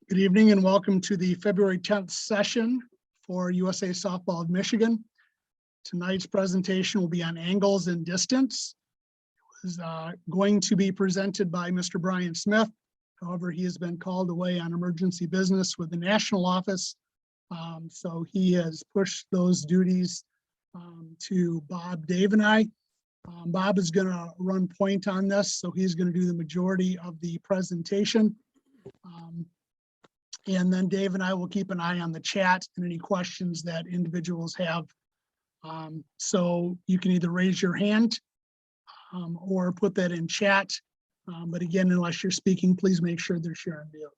Good evening and welcome to the February 10th session for USA Softball of Michigan. Tonight's presentation will be on angles and distance. It was going to be presented by Mr. Brian Smith. However, he has been called away on emergency business with the national office. So he has pushed those duties to Bob, Dave, and I. Bob is going to run point on this, so he's going to do the majority of the presentation. And then Dave and I will keep an eye on the chat and any questions that individuals have. So you can either raise your hand or put that in chat. But again, unless you're speaking, please make sure they're sharing view.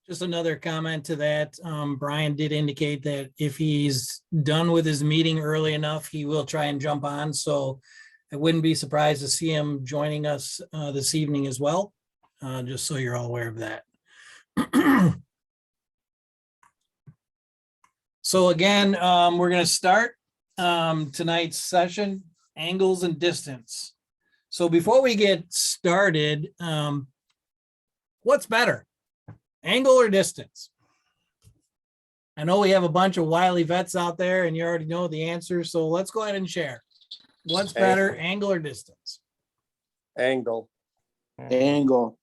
Just another comment to that. Brian did indicate that if he's done with his meeting early enough, he will try and jump on. So I wouldn't be surprised to see him joining us this evening as well. Just so you're all aware of that. So again, we're going to start tonight's session, angles and distance. So before we get started, what's better, angle or distance? I know we have a bunch of wily vets out there and you already know the answer. So let's go ahead and share. What's better, angle or distance? Angle. Angle.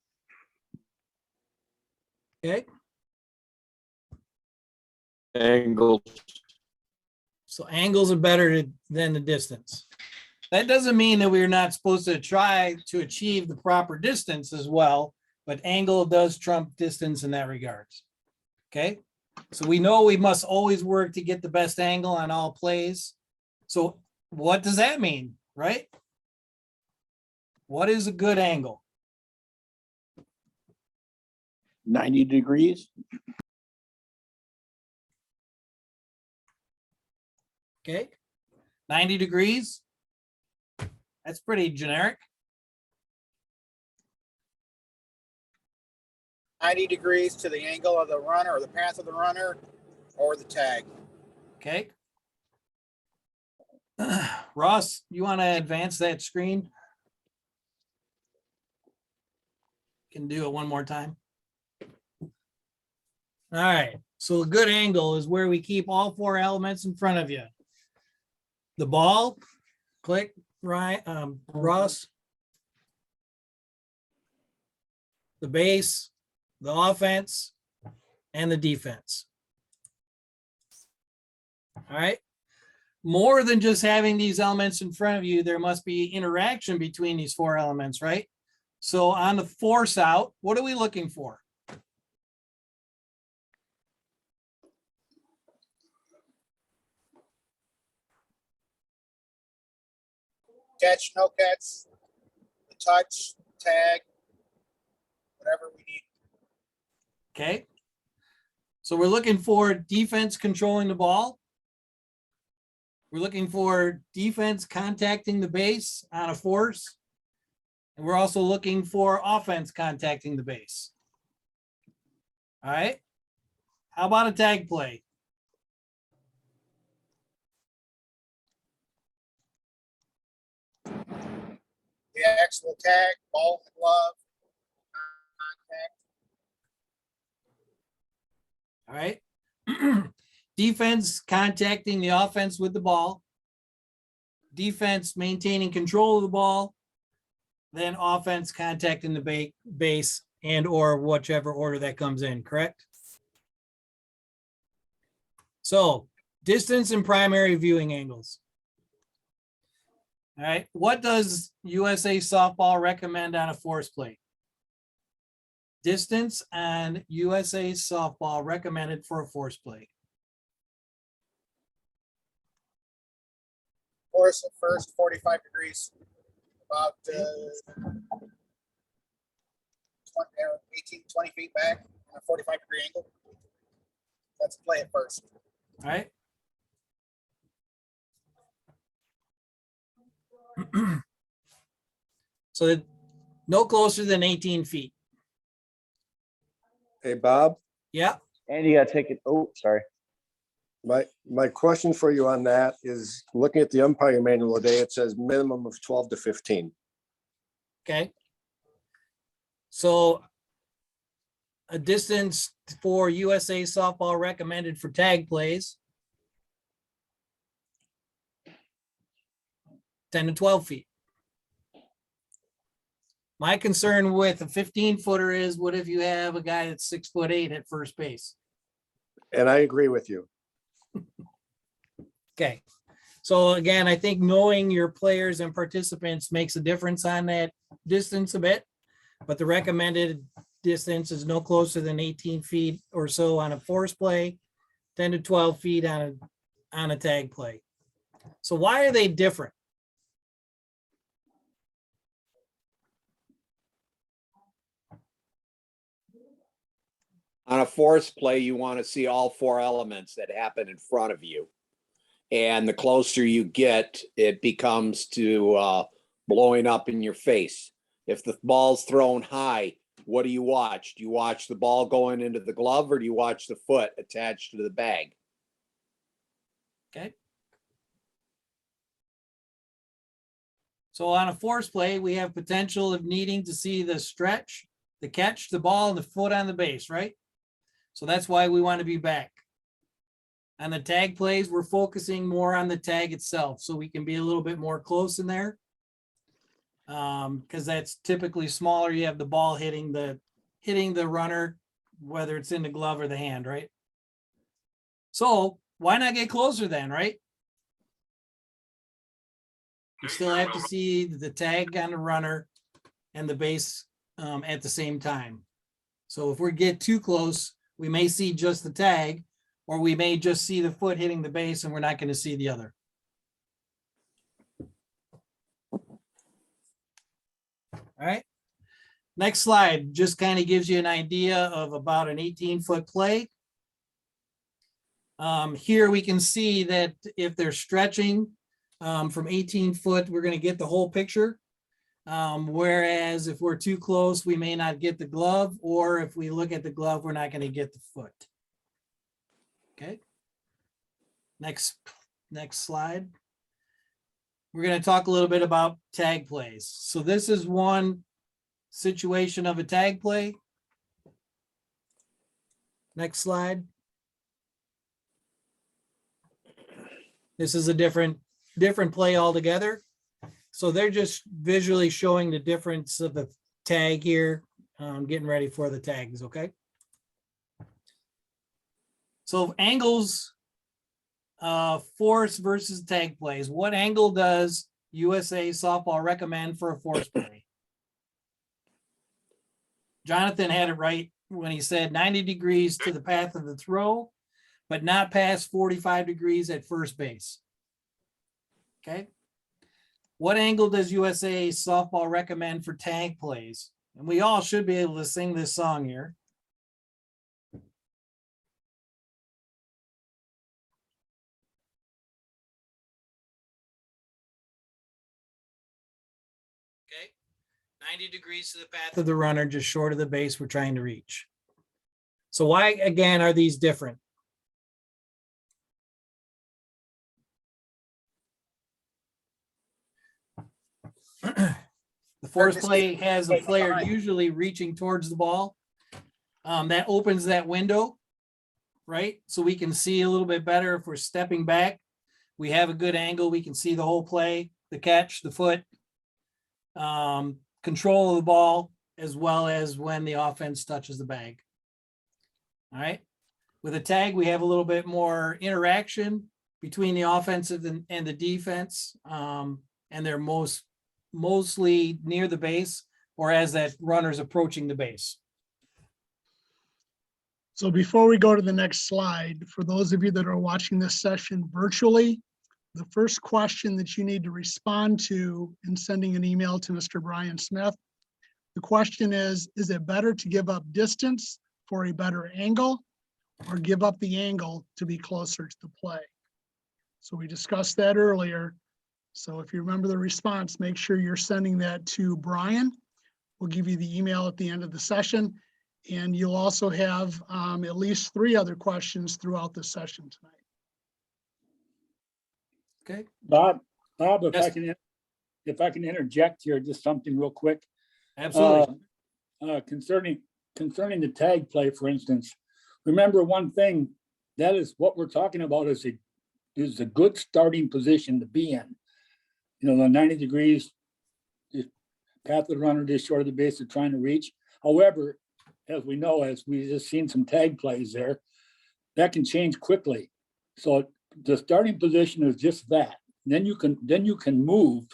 Okay. Angle. So angles are better than the distance. That doesn't mean that we're not supposed to try to achieve the proper distance as well, but angle does trump distance in that regards. Okay. So we know we must always work to get the best angle on all plays. So what does that mean, right? What is a good angle? 90 degrees. Okay. 90 degrees. That's pretty generic. 90 degrees to the angle of the runner or the path of the runner or the tag. Okay. Ross, you want to advance that screen? Can do it one more time. All right. So a good angle is where we keep all four elements in front of you. The ball, click, right, Ross. The base, the offense, and the defense. All right. More than just having these elements in front of you, there must be interaction between these four elements, right? So on the force out, what are we looking for? Catch, no catch, the touch, tag, whatever we need. Okay. So we're looking for defense controlling the ball. We're looking for defense contacting the base on a force. And we're also looking for offense contacting the base. All right. How about a tag play? The actual tag, ball and glove, contact. All right. Defense contacting the offense with the ball. Defense maintaining control of the ball. Then offense contacting the base and or whichever order that comes in, correct? So distance and primary viewing angles. All right. What does USA Softball recommend on a force play? Distance and USA Softball recommended for a force play. Force at first, 45 degrees, about 20 feet back on a 45-degree angle. Let's play it first. All right. So no closer than 18 feet. Hey, Bob, Yeah. And you gotta take it. Oh, sorry. my question for you on that is looking at the umpire manual today, it says minimum of 12 to 15. Okay. So a distance for USA softball recommended for tag plays, 10 to 12 feet. My concern with a 15-footer is, what if you have a guy that's 6'8" at first base? And I agree with you. Okay. So again, I think knowing your players and participants makes a difference on that distance a bit, but the recommended distance is no closer than 18 feet or so on a force play, 10 to 12 feet on a tag play. So why are they different? On a force play, you want to see all four elements that happen in front of you. And the closer you get, it becomes to blowing up in your face. If the ball's thrown high, what do you watch? Do you watch the ball going into the glove, or do you watch the foot attached to the bag? Okay. So on a force play, we have potential of needing to see the stretch, the catch, the ball, and the foot on the base, right? So that's why we want to be back. On the tag plays, we're focusing more on the tag itself, so we can be a little bit more close in there. Because that's typically smaller. You have the ball hitting the runner, whether it's in the glove or the hand, right? So why not get closer then, right? You still have to see the tag on the runner and the base at the same time. So if we get too close, we may see just the tag, or we may just see the foot hitting the base and we're not going to see the other. All right. Next slide just kind of gives you an idea of about an 18-foot play. Here we can see that if they're stretching from 18 foot, we're going to get the whole picture. Whereas if we're too close, we may not get the glove, or if we look at the glove, we're not going to get the foot. Okay. Next slide. We're going to talk a little bit about tag plays. So this is one situation of a tag play. Next slide. This is a different play altogether. So they're just visually showing the difference of the tag here, getting ready for the tags, okay? So angles, force versus tag plays. What angle does USA softball recommend for a force play? Jonathan had it right when he said 90 degrees to the path of the throw, but not past 45 degrees at first base. Okay. What angle does USA softball recommend for tag plays? And we all should be able to sing this song here. Okay. 90 degrees to the path of the runner, just short of the base we're trying to reach. So why, again, are these different? The force play has a player usually reaching towards the ball. That opens that window, right? So we can see a little bit better if we're stepping back. We have a good angle. We can see the whole play, the catch, the foot, control of the ball, as well as when the offense touches the bag. All right. With a tag, we have a little bit more interaction between the offensive and the defense. And they're mostly near the base, or as that runner's approaching the base. So before we go to the next slide, for those of you that are watching this session virtually, the first question that you need to respond to in sending an email to Mr. Brian Smith, the question is it better to give up distance for a better angle, or give up the angle to be closer to the play? So we discussed that earlier. So if you remember the response, make sure you're sending that to Brian. We'll give you the email at the end of the session. And you'll also have at least 3 other questions throughout the session tonight. Okay. Bob, Yes. if I can interject here, just something real quick. Absolutely. concerning the tag play, for instance, remember one thing, that is what we're talking about is a good starting position to be in. You know, the 90 degrees, the path of the runner just short of the base they're trying to reach. However, as we know, as we just seen some tag plays there, that can change quickly. So the starting position is just that. Then you can move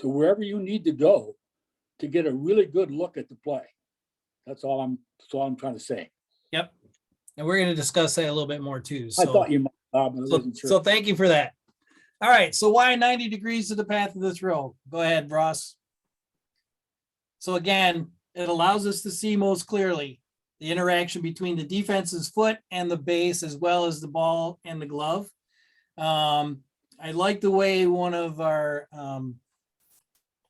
to wherever you need to go to get a really good look at the play. That's all I'm trying to say. Yep. And we're going to discuss that a little bit more too. I So, thought you might, Bob, but I wasn't so sure. thank you for that. All right. So why 90 degrees to the path of the throw? Go ahead, Ross. So again, it allows us to see most clearly the interaction between the defense's foot and the base, as well as the ball and the glove. I like the way one of our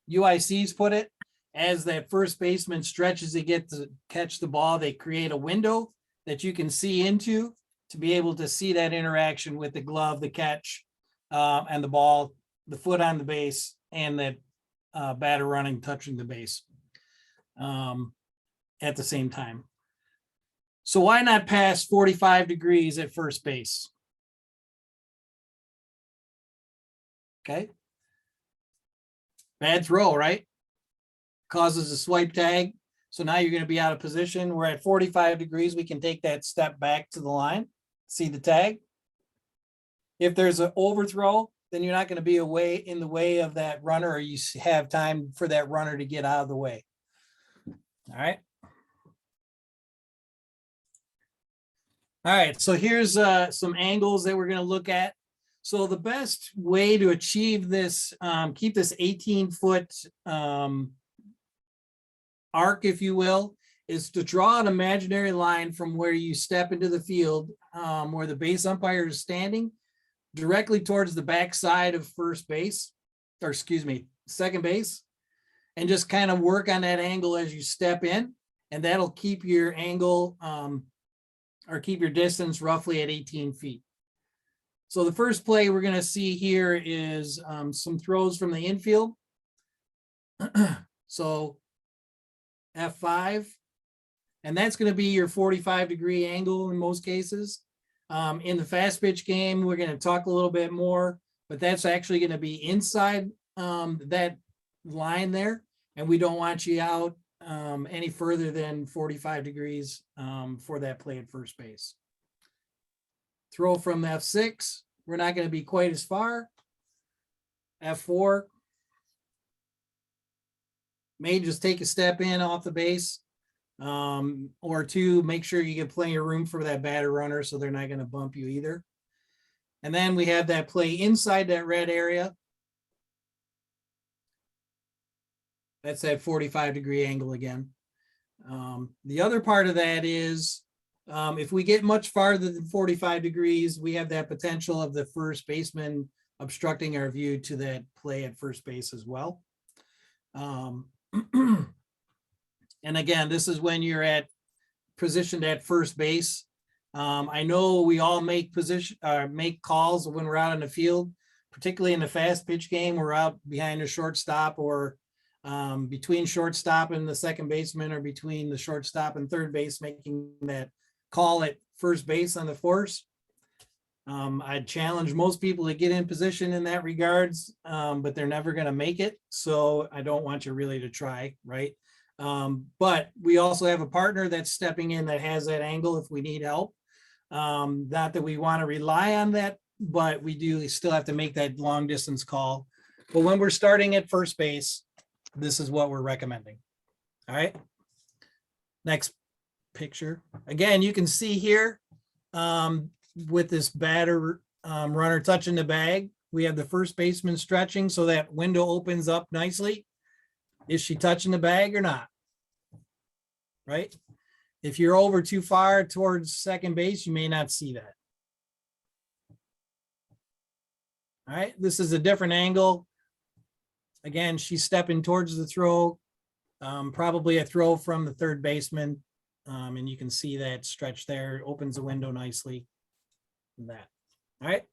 UICs put it. As that first baseman stretches to get to catch the ball, they create a window that you can see into to be able to see that interaction with the glove, the catch, and the ball, the foot on the base, and the batter running, touching the base at the same time. So why not pass 45 degrees at first base? Okay. Bad throw, right? Causes a swipe tag. So now you're going to be out of position. We're at 45 degrees. We can take that step back to the line, see the tag. If there's an overthrow, then you're not going to be in the way of that runner, or you have time for that runner to get out of the way. All right. All right. So here's some angles that we're going to look at. So the best way to achieve this, keep this 18-foot arc, if you will, is to draw an imaginary line from where you step into the field, where the base umpire is standing, directly towards the backside of first base, or excuse me, second base, and just kind of work on that angle as you step in, and that'll keep your angle or keep your distance roughly at 18 feet. So the first play we're going to see here is some throws from the infield. So F5, and that's going to be your 45-degree angle in most cases. In the fast pitch game, we're going to talk a little bit more, but that's actually going to be inside that line there, and we don't want you out any further than 45 degrees for that play at first base. Throw from F6, we're not going to be quite as far. F4, may just take a step in off the base, or two, make sure you get plenty of room for that batter runner so they're not going to bump you either. And then we have that play inside that red area. That's that 45-degree angle again. The other part of that is if we get much farther than 45 degrees, we have that potential of the first baseman obstructing our view to that play at first base as well. And again, this is when you're positioned at first base. I know we all make calls when we're out in the field, particularly in the fast pitch game. We're out behind the shortstop, or between shortstop and the second baseman, or between the shortstop and third base, making that call at first base on the force. I'd challenge most people to get in position in that regards, but they're never going to make it. So I don't want you really to try, right? But we also have a partner that's stepping in that has that angle if we need help. Not that we want to rely on that, but we do still have to make that long distance call. But when we're starting at first base, this is what we're recommending. All right. Next picture. Again, you can see here with this batter runner touching the bag, we have the first baseman stretching so that window opens up nicely. Is she touching the bag or not? Right? If you're over too far towards second base, you may not see that. All right, this is a different angle. Again, she's stepping towards the throw, probably a throw from the third baseman. And you can see that stretch there. It opens the window nicely. That. All right.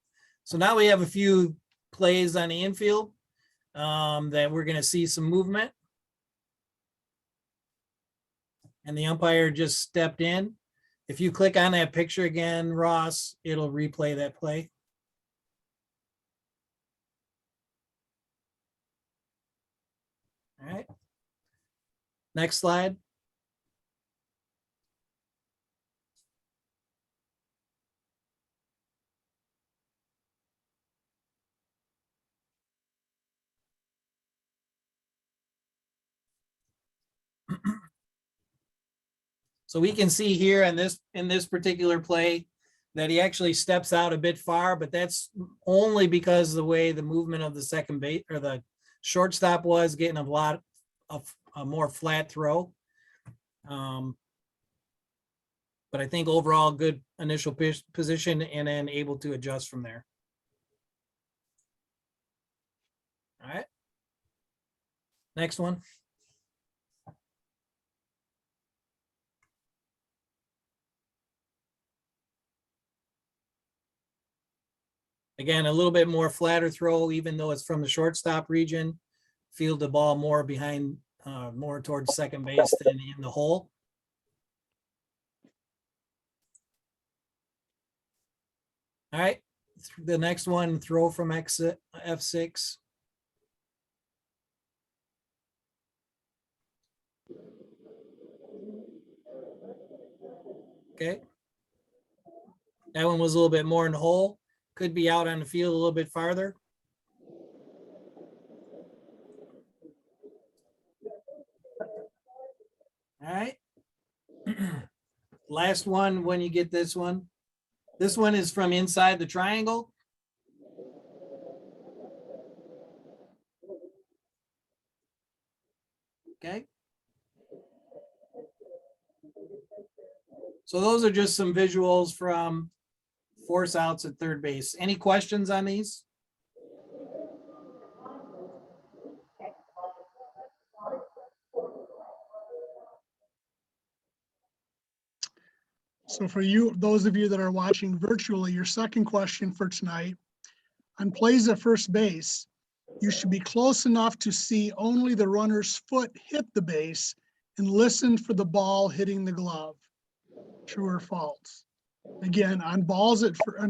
So now we have a few plays on the infield that we're going to see some movement. and the umpire just stepped in. If you click on that picture again, Ross, it'll replay that play. All right. Next slide. So we can see here in this particular play that he actually steps out a bit far, but that's only because of the way the movement of the second base or the shortstop was getting a lot of a more flat throw. But I think overall good initial position and then able to adjust from there. All right. Next one. Again, a little bit more flatter throw, even though it's from the shortstop region. Field the ball more behind, more towards second base than in the hole. All right, the next one, throw from exit F6. Okay. That one was a little bit more in the hole. Could be out on the field a little bit farther. All right. Last one, when you get this one. This one is from inside the triangle. Okay. So those are just some visuals from force outs at third base. Any questions on these? So for you, those of you that are watching virtually, your second question for tonight, on plays at first base, you should be close enough to see only the runner's foot hit the base and listen for the ball hitting the glove. True or false? Again, on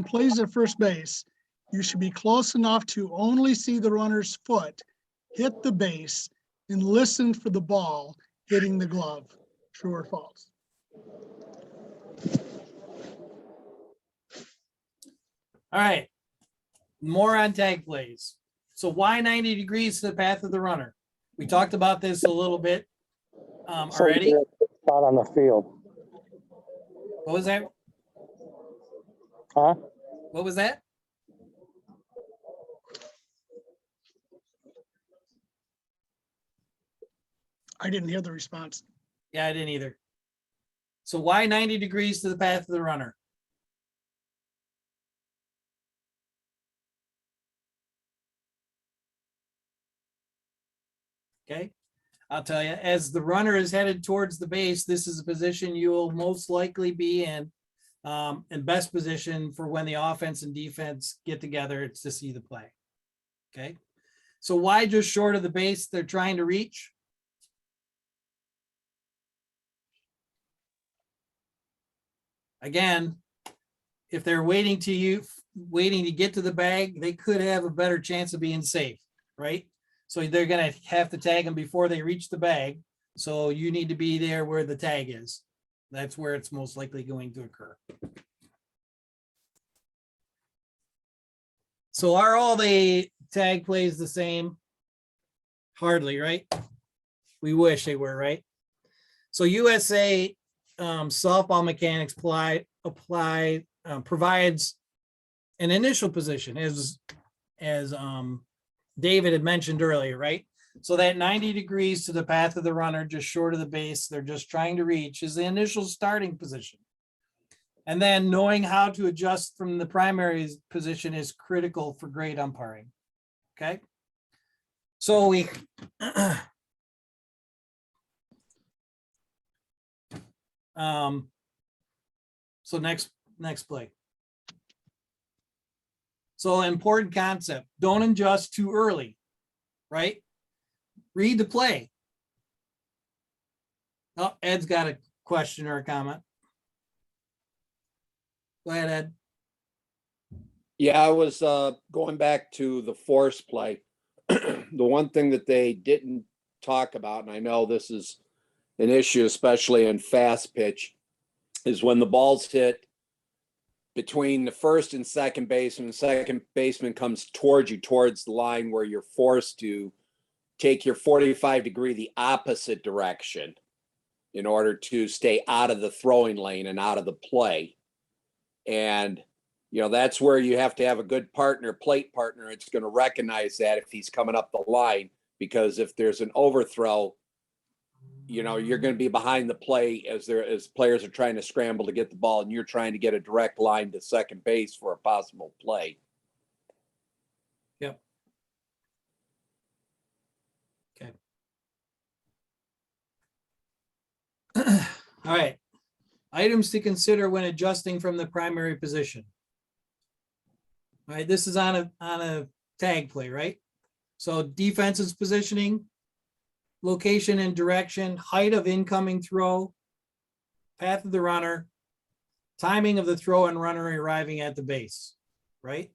plays at first base, you should be close enough to only see the runner's foot hit the base and listen for the ball hitting the glove. True or false? All right. More on tag plays. So why 90 degrees to the path of the runner? We talked about this a little bit already. Spot on the field. What was that? Huh? What was that? I didn't hear the response. Yeah, I didn't either. So why 90 degrees to the path of the runner? Okay, I'll tell you, as the runner is headed towards the base, this is a position you will most likely be in best position for when the offense and defense get together. It's to see the play. Okay, so why just short of the base they're trying to reach? Again, if they're waiting to get to the bag, they could have a better chance of being safe, right? So they're going to have to tag them before they reach the bag. So you need to be there where the tag is. That's where it's most likely going to occur. So are all the tag plays the same? Hardly, right? We wish they were, right? So USA softball mechanics provides an initial position as David had mentioned earlier, right? So that 90 degrees to the path of the runner, just short of the base, they're just trying to reach, is the initial starting position. And then knowing how to adjust from the primary position is critical for great umpiring. Okay. So we so next play. So important concept, don't adjust too early, right? Read the play. Oh, Ed's got question or a comment? Go ahead, Ed. Yeah, I was going back to the force play. The one thing that they didn't talk about, and I know this is an issue, especially in fast pitch, is when the ball's hit between the first and second baseman. The second baseman comes towards you, towards the line where you're forced to take your 45-degree the opposite direction in order to stay out of the throwing lane and out of the play. And you know, that's where you have to have a good partner, plate partner. It's going to recognize that if he's coming up the line, because if there's an overthrow, you know, you're going to be behind the play as players are trying to scramble to get the ball, and you're trying to get a direct line to second base for a possible play. Yep. Okay. All right. Items to consider when adjusting from the primary position. All right, this is on a tag play, right? So defense's positioning, location and direction, height of incoming throw, path of the runner, timing of the throw and runner arriving at the base, right?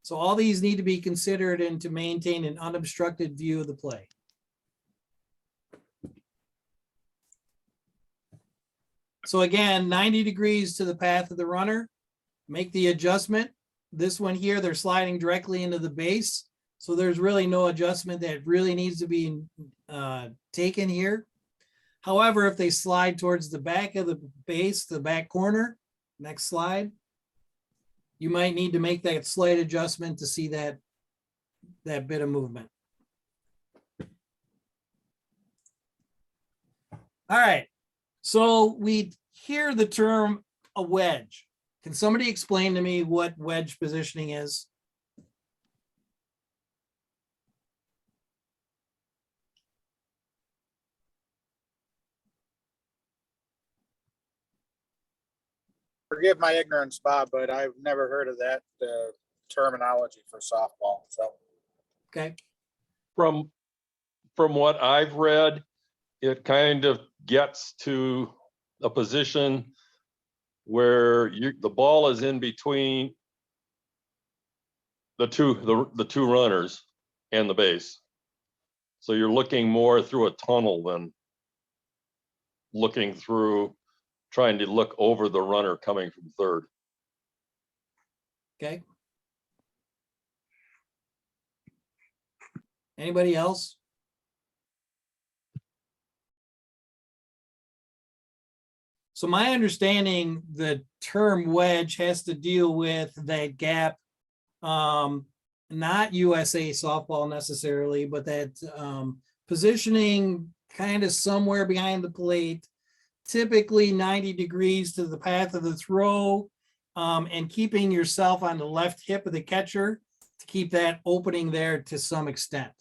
So all these need to be considered and to maintain an unobstructed view of the play. So again, 90 degrees to the path of the runner. Make the adjustment. This one here, they're sliding directly into the base. So there's really no adjustment that really needs to be taken here. However, if they slide towards the back of the base, the back corner, next slide, you might need to make that slight adjustment to see that bit of movement. All right. So we hear the term a wedge. Can somebody explain to me what wedge positioning is? Forgive my ignorance, Bob, but I've never heard of that terminology for softball. So, Okay. From what I've read, it kind of gets to a position where the ball is in between the two runners and the base. So you're looking more through a tunnel than looking through, trying to look over the runner coming from third. Okay. Anybody else? So my understanding, the term wedge has to deal with that gap, not USA softball necessarily, but that positioning kind of somewhere behind the plate, typically 90 degrees to the path of the throw, and keeping yourself on the left hip of the catcher to keep that opening there to some extent.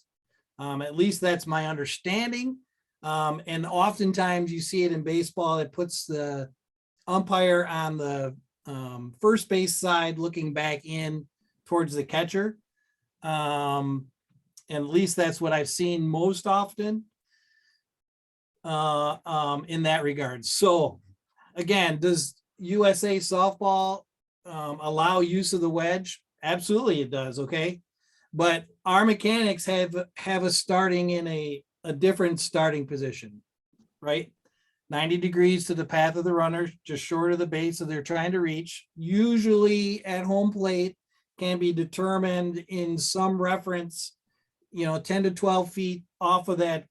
At least that's my understanding. And oftentimes you see it in baseball, it puts the umpire on the first base side looking back in towards the catcher. And at least that's what I've seen most often in that regard. So again, does USA softball allow use of the wedge? Absolutely it does, okay? But our mechanics have us starting in a different starting position, right? 90 degrees to the path of the runner, just short of the base that they're trying to reach. Usually at home plate can be determined in some reference, 10 to 12 feet off of that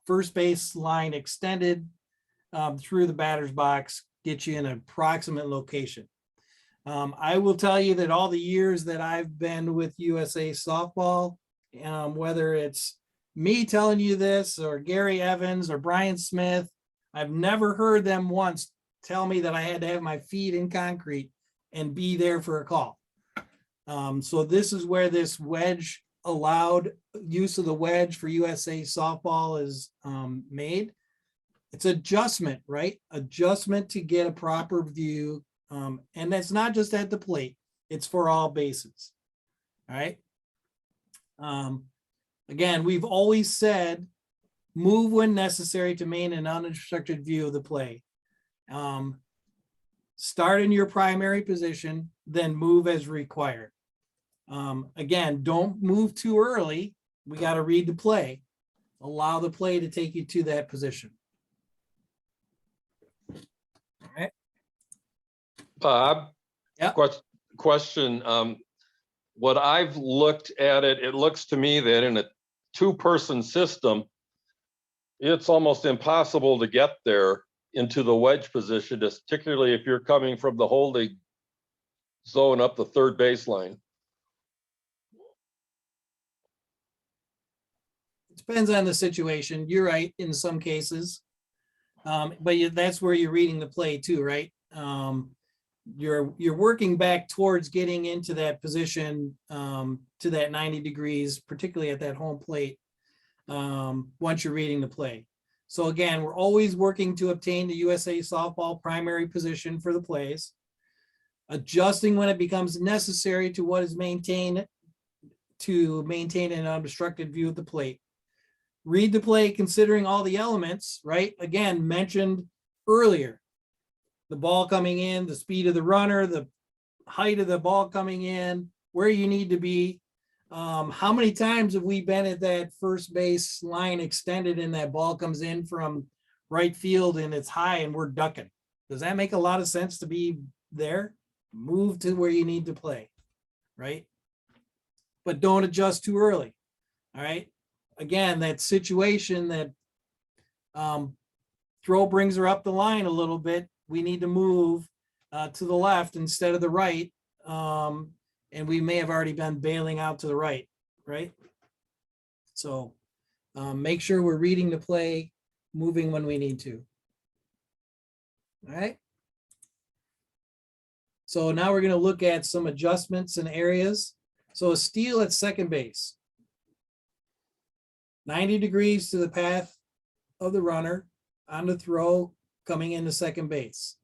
first base line extended through the batter's box, get you in an approximate location. I will tell you that all the years that I've been with USA softball, whether it's me telling you this or Gary Evans or Brian Smith, I've never heard them once tell me that I had to have my feet in concrete and be there for a call. So this is where this wedge allowed use of the wedge for USA softball is made. It's adjustment, right? Adjustment to get a proper view. And that's not just at the plate, it's for all bases. All right. Again, we've always said Move when necessary to maintain an unobstructed view of the play. Start in your primary position, then move as required. Again, don't move too early. We got to read the play. Allow the play to take you to that position. All right. Bob? Yeah. Question, what I've looked at it, it looks to me that in a two-person system, it's almost impossible to get there into the wedge position, particularly if you're coming from the holding zone up the third baseline. Depends on the situation. You're right in some cases. But that's where you're reading the play too, right? You're working back towards getting into that position to that 90 degrees, particularly at that home plate, once you're reading the play. So again, we're always working to obtain the USA softball primary position for the plays, adjusting when it becomes necessary to what is maintained to maintain an unobstructed view of the plate. Read the play considering all the elements, right? Again, mentioned earlier, the ball coming in, the speed of the runner, the height of the ball coming in, where you need to be. How many times have we been at that first base line extended and that ball comes in from right field and it's high and we're ducking? Does that make a lot of sense to be there? Move to where you need to play, right? But don't adjust too early, all right? Again, that situation that throw brings her up the line a little bit. We need to move to the left instead of the right. And we may have already been bailing out to the right, right? So make sure we're reading the play, moving when we need to. All right. So now we're going to look at some adjustments in areas. So a steal at second base. 90 degrees to the path of the runner on the throw coming into second base.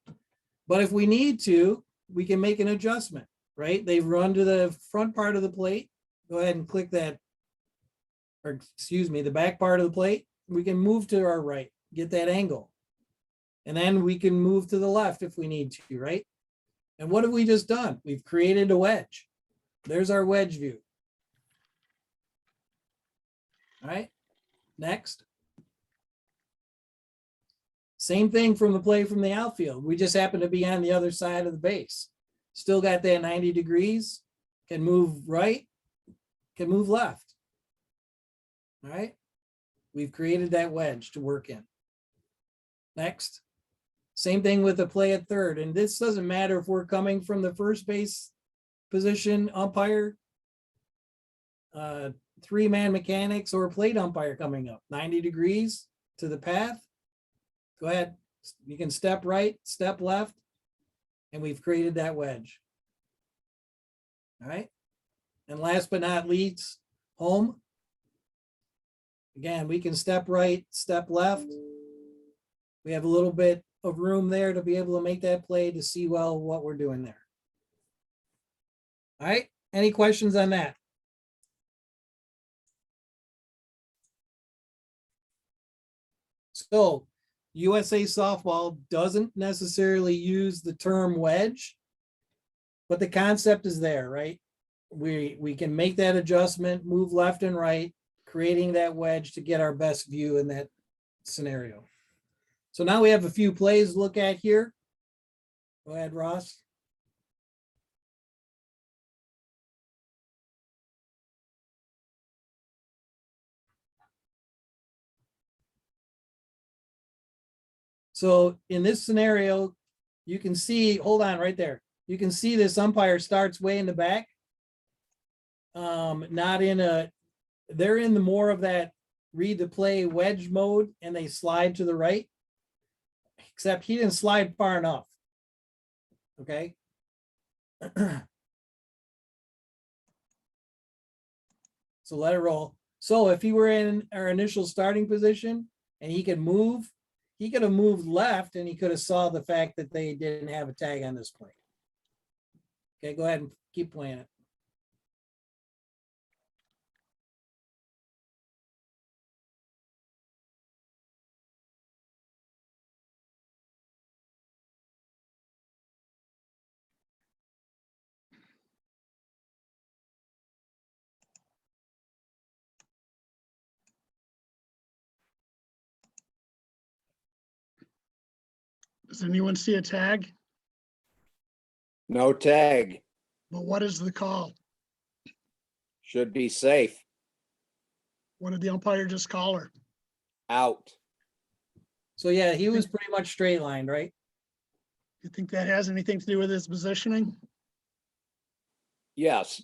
But if we need to, we can make an adjustment, right? They run to the front part of the plate. Go ahead and click that, or excuse me, the back part of the plate. We can move to our right, get that angle. And then we can move to the left if we need to, right? And what have we just done? We've created a wedge. There's our wedge view. All right, next. Same thing from the play from the outfield. We just happen to be on the other side of the base. Still got that 90 degrees, can move right, can move left. All right, we've created that wedge to work in. Next, same thing with the play at third. And this doesn't matter if we're coming from the first base position umpire, three-man mechanics, or plate umpire coming up. 90 degrees to the path. Go ahead. You can step right, step left, and we've created that wedge. All right. And last but not least, home. Again, we can step right, step left. We have a little bit of room there to be able to make that play to see well what we're doing there. All right. Any questions on that? So USA softball doesn't necessarily use the term wedge, but the concept is there, right? We can make that adjustment, move left and right, creating that wedge to get our best view in that scenario. So now we have a few plays to look at here. Go ahead, Ross. So in this scenario, you can see, hold on right there. You can see this umpire starts way in the back. Not in a, they're in the more of that read the play wedge mode and they slide to the right, except he didn't slide far enough. Okay. So let it roll. So if he were in our initial starting position and he could move, he could have moved left and he could have saw the fact that they didn't have a tag on this play. Okay, go ahead and keep playing it. Does anyone see a tag? No tag, But what is the call? should be safe, What did the umpire just call her? out. So yeah, he was pretty much straight lined, right? You think that has anything to do with his positioning? Yes,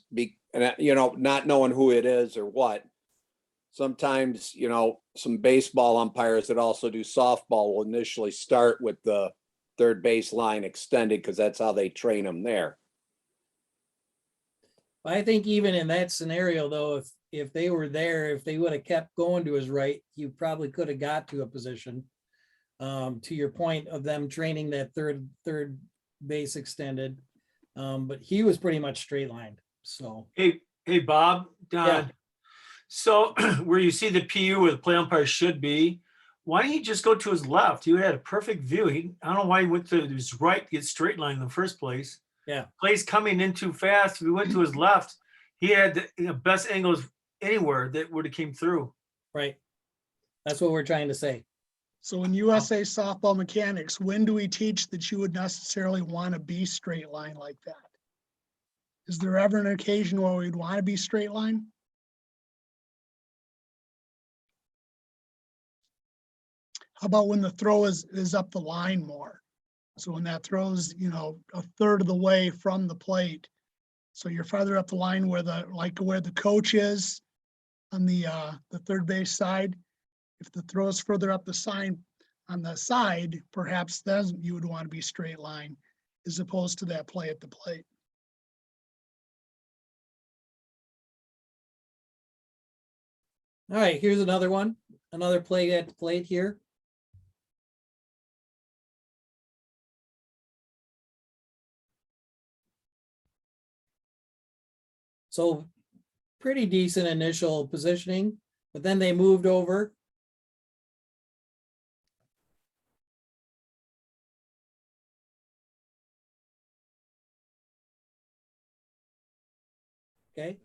not knowing who it is or what. Sometimes, some baseball umpires that also do softball will initially start with the third base line extended because that's how they train them there. I think even in that scenario, though, if they were there, if they would have kept going to his right, you probably could have got to a position. To your point of them training that third base extended. But he was pretty much straight lined. So Hey, Bob, Don. Yeah. So where you see the PU where the play umpire should be, why didn't he just go to his left? He had a perfect view. I don't know why he went to his right to get straight line in the first place. Yeah. Play's coming in too fast. If he went to his left, he had the best angles anywhere that would have came through. right. That's what we're trying to say. So in USA softball mechanics, when do we teach that you would necessarily want to be straight line like that? Is there ever an occasion where we'd want to be straight line? How about when the throw is up the line more? So when that throws, a third of the way from the plate. So you're farther up the line where the coach is on the third base side. If the throw is further up the sign on the side, perhaps then you would want to be straight line as opposed to that play at the plate. All right, here's another one, another play at the plate here. So pretty decent initial positioning, but then they moved over. Okay,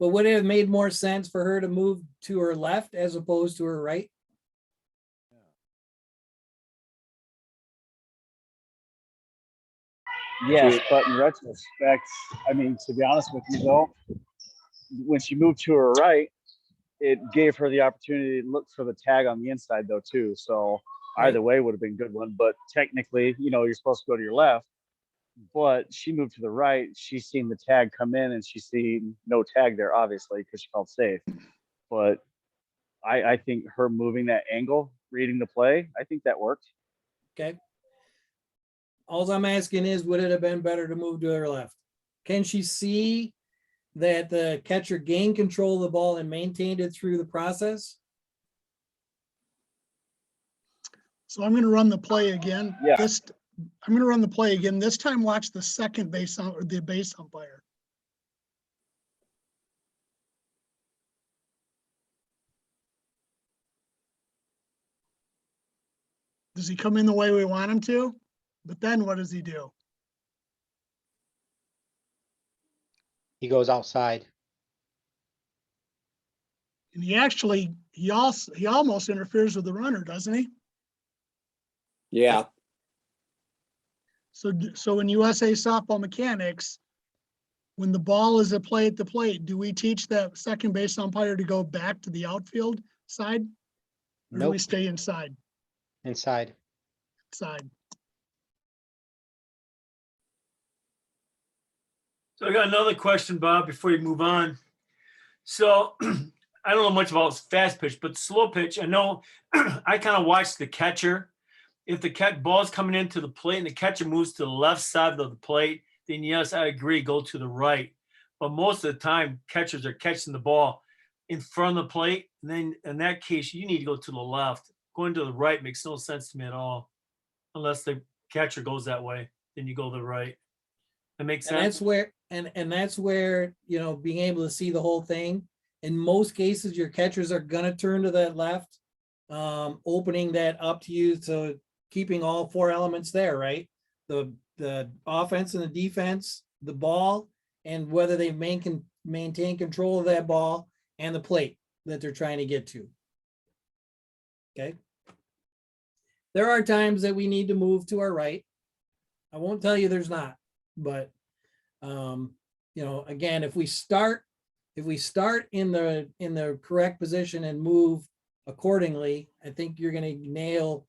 but would it have made more sense for her to move to her left as opposed to her right? Yes, but in retrospect, I mean, to be honest with you though, when she moved to her right, it gave her the opportunity to look for the tag on the inside though too. So either way would have been a good one. But technically, you're supposed to go to your left. But she moved to the right. She's seen the tag come in and she's seen no tag there, obviously, because she felt safe. But I think her moving that angle, reading the play, I think that worked. Okay. All I'm asking is, would it have been better to move to her left? Can she see that the catcher gained control of the ball and maintained it through the process? So I'm going to run the play again. Yeah. I'm going to run the play again. This time, watch the second base or the base umpire. Does he come in the way we want him to? But then what does he do? He goes outside. And he almost interferes with the runner, doesn't he? Yeah, So in USA softball mechanics, when the ball is at play at the plate, do we teach that second base umpire to go back to the outfield side? Or do we Nope. stay inside? Inside. Side. So I got another question, Bob, before you move on. So I don't know much about fast pitch, but slow pitch, I know I kind of watch the catcher. If the ball's coming into the plate and the catcher moves to the left side of the plate, then yes, I agree, go to the right. But most of the time, catchers are catching the ball in front of the plate. And then in that case, you need to go to the left. Going to the right makes no sense to me at all. Unless the catcher goes that way, then you go to the right. That makes And sense. that's where, and that's where, being able to see the whole thing. In most cases, your catchers are gonna turn to that left, opening that up to you. So keeping all four elements there, right? The offense and the defense, the ball, and whether they maintain control of that ball and the plate that they're trying to get to. Okay. there are times that we need to move to our right. I won't tell you there's not, but you know, again, if we start in the correct position and move accordingly, I think you're gonna nail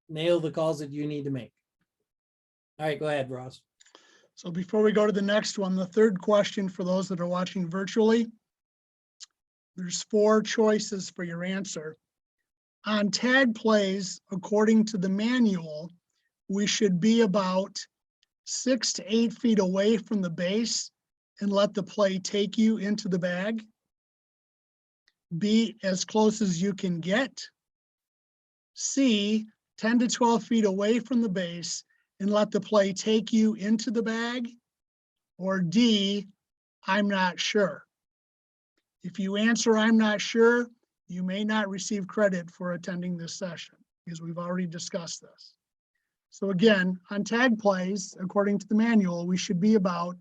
the calls that you need to make. All right, go ahead, Ross. So before we go to the next one, the third question for those that are watching virtually, there's 4 choices for your answer. On tag plays, according to the manual, we should be about 6 to 8 feet away from the base and let the play take you into the bag. B, as close as you can get. C, 10 to 12 feet away from the base and let the play take you into the bag. Or D, I'm not sure. If you answer I'm not sure, you may not receive credit for attending this session because we've already discussed this. So again, on tag plays, according to the manual, we should be about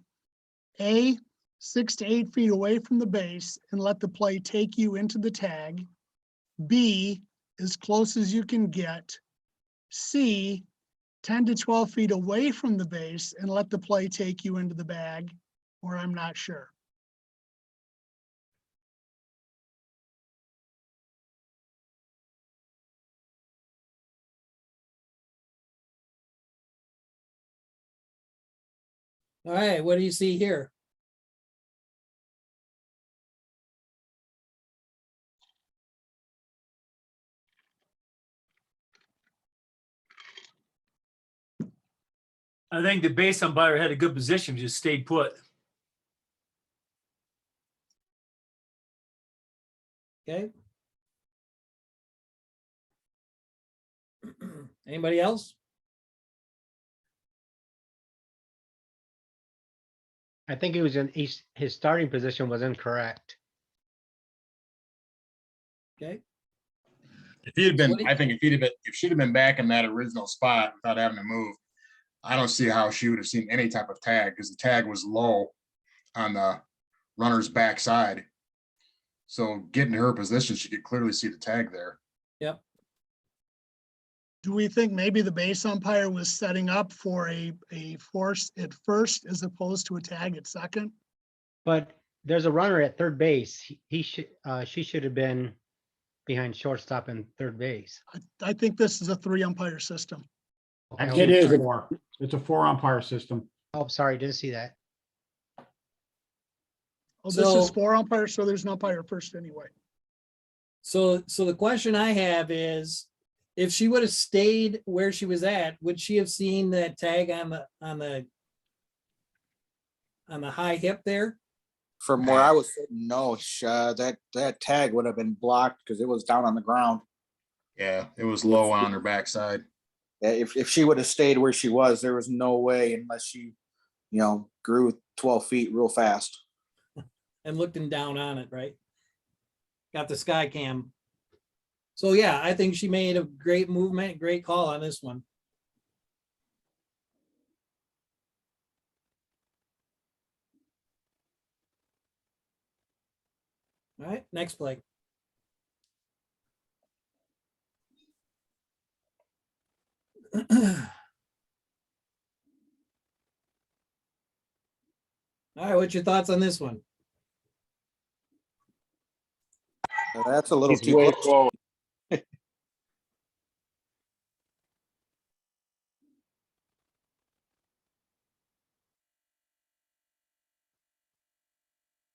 A, 6 to 8 feet away from the base and let the play take you into the tag. B, as close as you can get. C, 10 to 12 feet away from the base and let the play take you into the bag, or I'm not sure. All right, what do you see here? I think the base umpire had a good position, just stayed put. Okay. Anybody else? I think he was his starting position was incorrect. Okay. If he'd have been, What do you- I think if she'd have been back in that original spot without having to move, I don't see how she would have seen any type of tag because the tag was low on the runner's backside. So getting her position, she could clearly see the tag there. Yep. Do we think maybe the base umpire was setting up for a force at first as opposed to a tag at second? But there's a runner at third base. She should have been behind shortstop and third base. I think this is a 3 umpire system. Okay, It is. It's a 4 umpire system. Oh, sorry, didn't see that. Oh, this is So- 4 umpires, so there's an umpire first anyway. So the question I have is, if she would have stayed where she was at, would she have seen that tag on the high hip there? From where I was sitting, no, that tag would have been blocked because it was down on the ground. Yeah, it was low on her backside. Yeah, if she would have stayed where she was, there was no way unless she, grew 12 feet real fast. And looking down on it, right? Got the sky cam. So yeah, I think she made a great movement, great call on this one. All right, next play. All right, what's your thoughts on this one? That's a little He's too way close. close.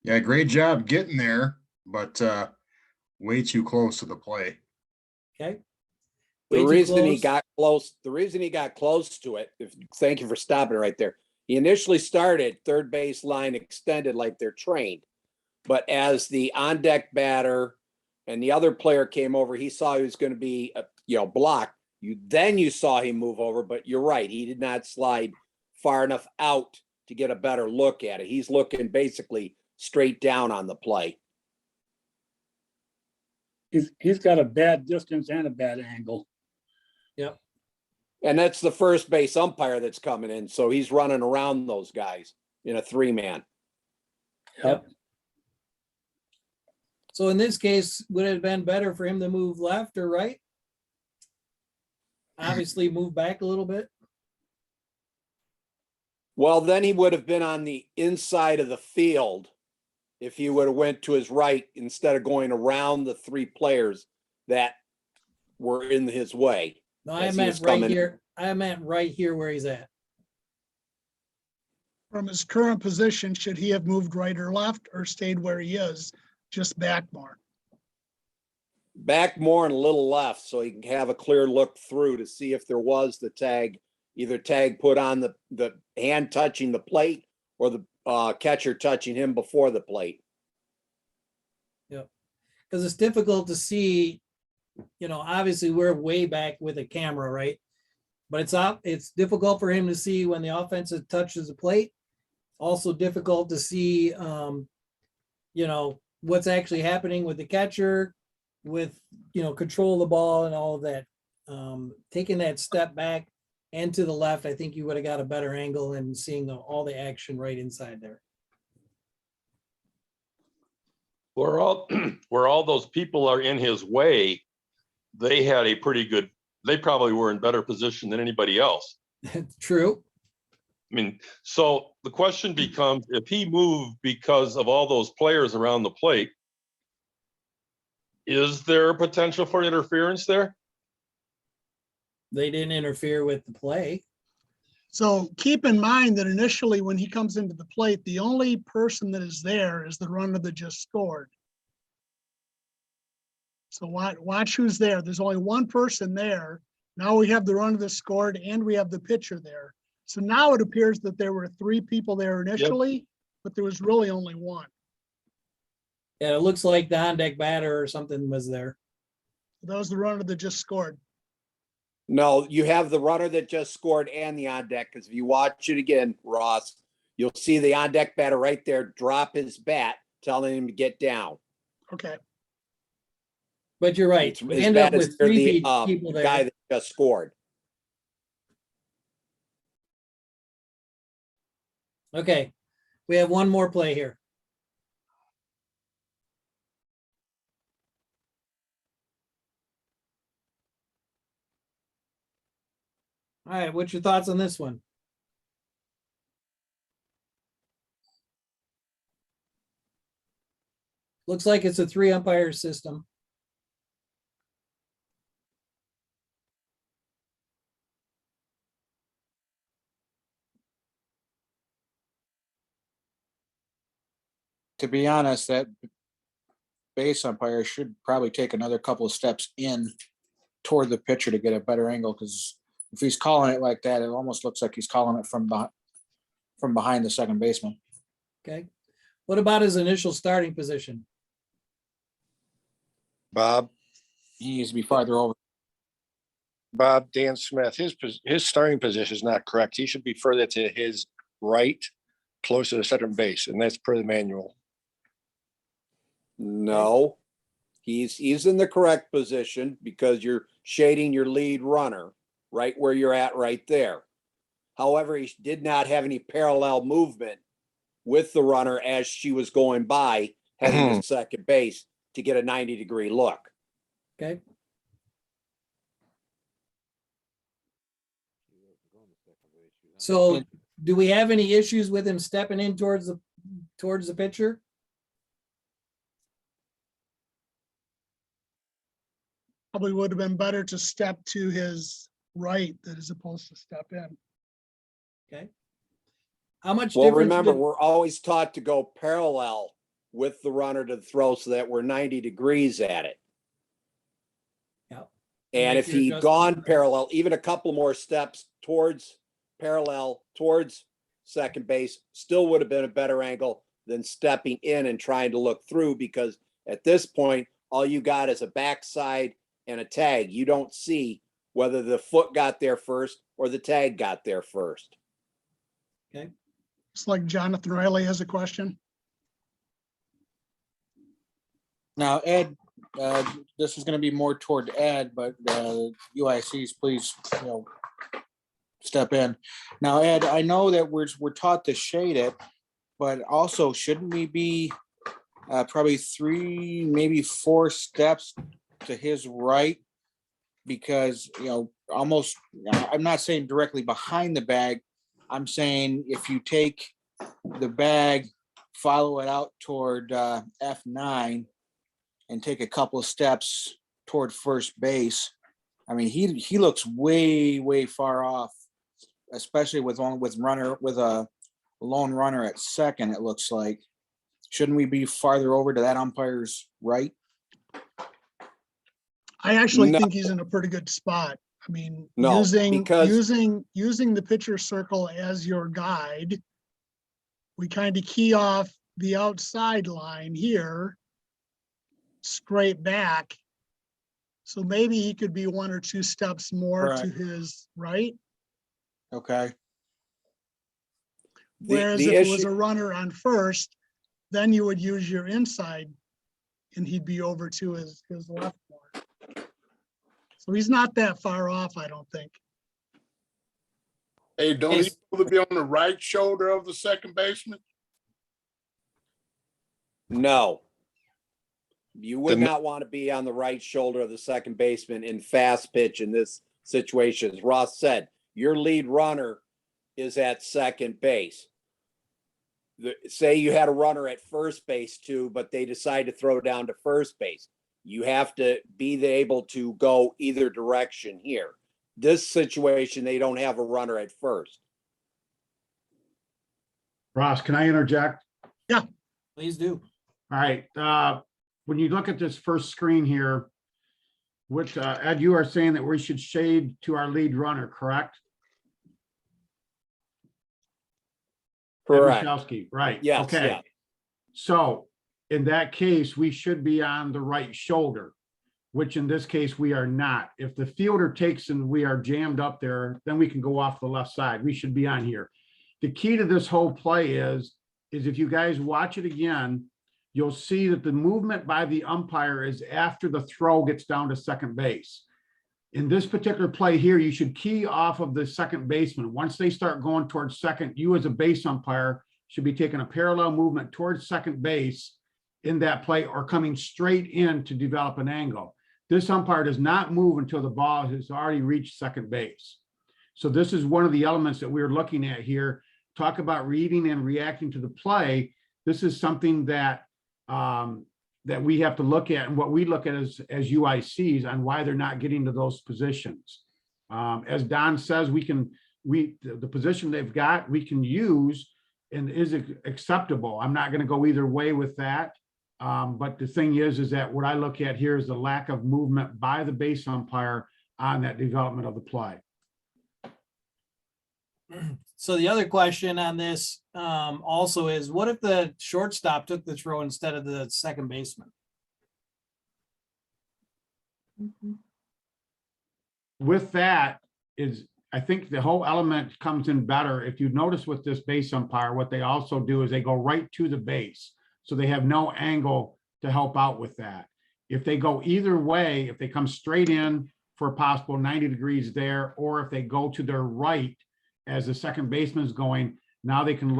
Yeah, great job getting there, but way too close to the play. Okay. The Way too reason he close. got close, to it, thank you for stopping right there. He initially started third base line extended like they're trained. But as the on deck batter and the other player came over, he saw he was going to be, blocked. Then you saw him move over, but you're right. He did not slide far enough out to get a better look at it. He's looking basically straight down on the play. He's got a bad distance and a bad angle. Yep. And that's the first base umpire that's coming in. So he's running around those guys in a 3-man. Yep. So in this case, would it have been better for him to move left or right? obviously move back a little bit? Well, then he would have been on the inside of the field if he would have went to his right instead of going around the three players that were in his way. No, I as he meant was right coming. here. I meant right here where he's at. From his current position, should he have moved right or left or stayed where he is, just back more? Back more and a little left so he can have a clear look through to see if there was the tag, either tag put on the hand touching the plate or the catcher touching him before the plate. Because it's difficult to see, obviously we're way back with a camera, right? But it's difficult for him to see when the offensive touches the plate. Also difficult to see, what's actually happening with the catcher, with, control of the ball and all of that. Taking that step back and to the left, I think you would have got a better angle and seeing all the action right inside there. Where all those people are in his way, they had a pretty good, they probably were in better position than anybody else. True. I mean, so the question becomes, if he moved because of all those players around the plate, is there potential for interference there? They didn't interfere with the play. So keep in mind that initially when he comes into the plate, the only person that is there is the runner that just scored. So watch who's there. There's only one person there. Now we have the runner that scored and we have the pitcher there. So now it appears that there were three people there initially, but there was really only one. Yeah, it looks like the on-deck batter or something was there. That was the runner that just scored. No, you have the runner that just scored and the on deck. Because if you watch it again, Ross, you'll see the on deck batter right there drop his bat, telling him to get down. Okay. But you're right. His We end up bat is with near three the people guy there. that just scored. Okay, we have one more play here. All right, what's your thoughts on this one? Looks like it's a 3-umpire system. To be honest, that base umpire should probably take another couple of steps in toward the pitcher to get a better angle, because if he's calling it like that, it almost looks like he's calling it from behind the second baseman. Okay. What about his initial starting position? Bob, He needs to be farther over. Dan Smith, his starting position is not correct. He should be further to his right, closer to second base, and that's per the manual. No, he's in the correct position because you're shading your lead runner right where you're at right there. However, he did not have any parallel movement with the runner as she was going by, heading to second base to get a 90-degree look. Okay. So do we have any issues with him stepping in towards the pitcher? Probably would have been better to step to his right as opposed to step in. Okay. How much Well, difference? remember, we're always taught to go parallel with the runner to the throw so that we're 90 degrees at it. Yeah. And Make if your he'd adjustment. gone parallel, even a couple more steps towards second base, still would have been a better angle than stepping in and trying to look through, because at this point, all you got is a backside and a tag. You don't see whether the foot got there first or the tag got there first. Okay. It's like Jonathan Riley has a question. Now, Ed, this is going to be more toward Ed, but UICs, please, step in. Now, Ed, I know that we're taught to shade it, but also shouldn't we be probably 3, maybe 4 steps to his right? Because, almost, I'm not saying directly behind the bag. I'm saying if you take the bag, follow it out toward F9 and take a couple of steps toward first base. I mean, he looks way far off, especially with a lone runner at second, it looks like. Shouldn't we be farther over to that umpire's right? I actually No. think he's in a pretty good spot. I mean, No, using because- using the pitcher circle as your guide, we kind of key off the outside line here, straight back. So maybe he could be 1 or 2 steps more to Correct. his right. Okay. Whereas the if it was issue- a runner on first, then you would use your inside and he'd be over to his left more. So he's not that far off, I don't think. Hey, don't Yes. he supposed to be on the right shoulder of the second baseman? No. You would The- not want to be on the right shoulder of the second baseman in fast pitch in this situation. As Ross said, your lead runner is at second base. Say you had a runner at first base too, but they decide to throw down to first base. You have to be able to go either direction here. This situation, they don't have a runner at first. Ross, can I interject? Please do. All right, when you look at this first screen here, which, Ed, you are saying that we should shade to our lead runner, correct? Ed Correct. Michalski, right? Yes, Okay. yeah. So in that case, we should be on the right shoulder, which in this case, we are not. If the fielder takes and we are jammed up there, then we can go off the left side. We should be on here. The key to this whole play is if you guys watch it again, you'll see that the movement by the umpire is after the throw gets down to second base. In this particular play here, you should key off of the second baseman. Once they start going towards second, you as a base umpire should be taking a parallel movement towards second base in that play or coming straight in to develop an angle. This umpire does not move until the ball has already reached second base. So this is one of the elements that we're looking at here. Talk about reading and reacting to the play. This is something that that we have to look at, and what we look at as UICs on why they're not getting to those positions. As Don says, the position they've got, we can use and is acceptable. I'm not going to go either way with that. But the thing is that what I look at here is the lack of movement by the base umpire on that development of the play. So the other question on this also is, what if the shortstop took the throw instead of the second baseman? With that is, I think the whole element comes in better. If you notice with this base umpire, what they also do is they go right to the base. So they have no angle to help out with that. If they go either way, if they come straight in for a possible 90 degrees there, or if they go to their right as the second baseman is going, now they can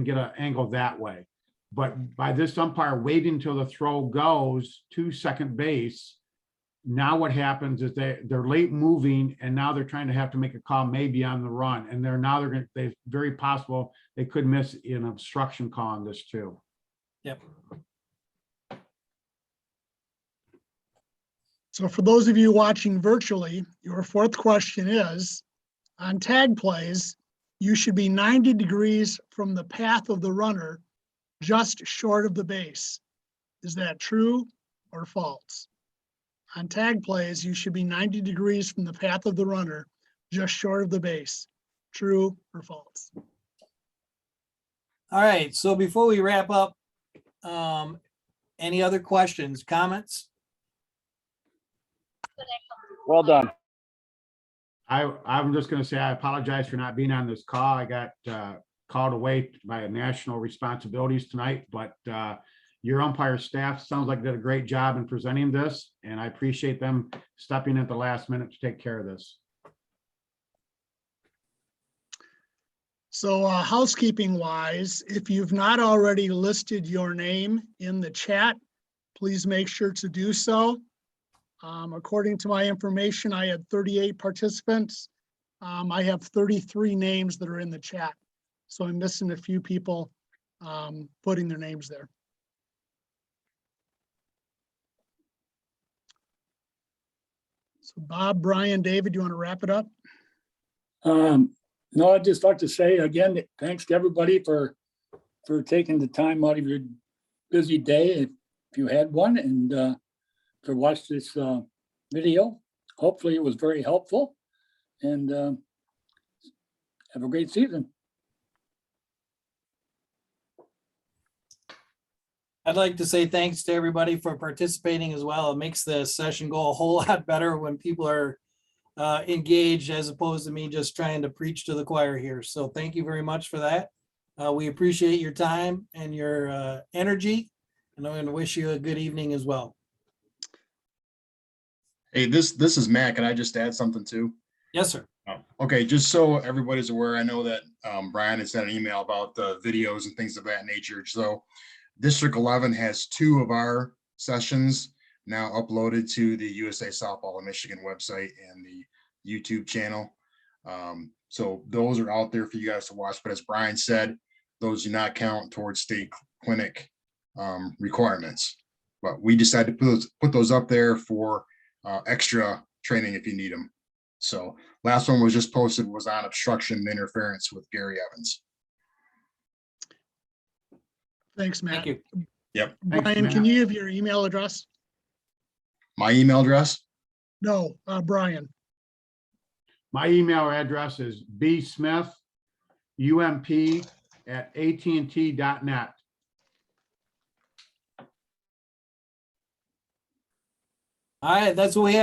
get an angle that way. But by this umpire waiting until the throw goes to second base, now what happens is they're late moving, and now they're trying to have to make a call maybe on the run, and they're very possible they could miss an obstruction call on this too. Yep. So for those of you watching virtually, your fourth question is, on tag plays, you should be 90 degrees from the path of the runner, just short of the base. Is that true or false? On tag plays, you should be 90 degrees from the path of the runner, just short of the base. True or false? All right, so before we wrap up, any other questions, comments? Well done. I'm just going to say I apologize for not being on this call. I got called away by national responsibilities tonight, but your umpire staff sounds like did a great job in presenting this, and I appreciate them stepping at the last minute to take care of this. So housekeeping wise, if you've not already listed your name in the chat, please make sure to do so. According to my information, I had 38 participants. I have 33 names that are in the chat. So I'm missing a few people putting their names there. So Bob, Brian, David, you want to wrap it up? No, I'd just like to say again, thanks to everybody for taking the time out of your busy day, if you had one, and to watch this video. Hopefully it was very helpful, and have a great season. I'd like to say thanks to everybody for participating as well. It makes the session go a whole lot better when people are engaged, as opposed to me just trying to preach to the choir here. So thank you very much for that. We appreciate your time and your energy, and I'm going to wish you a good evening as well. Hey, this is Matt. Can I just add something too? Yes, sir. Okay, just so everybody's aware, I know that Brian had sent an email about the videos and things of that nature. So District 11 has 2 of our sessions now uploaded to the USA Softball of Michigan website and the YouTube channel. So those are out there for you guys to watch. But as Brian said, those do not count towards state clinic requirements. But we decided to put those up there for extra training if you need them. So last one was just posted, was on obstruction and interference with Gary Evans. Thanks, Matt. Thank you. Yep. Brian, can you give your email address? My email address? No, Brian. My email address is bsmithump@AT&T.net. All right, that's what we have.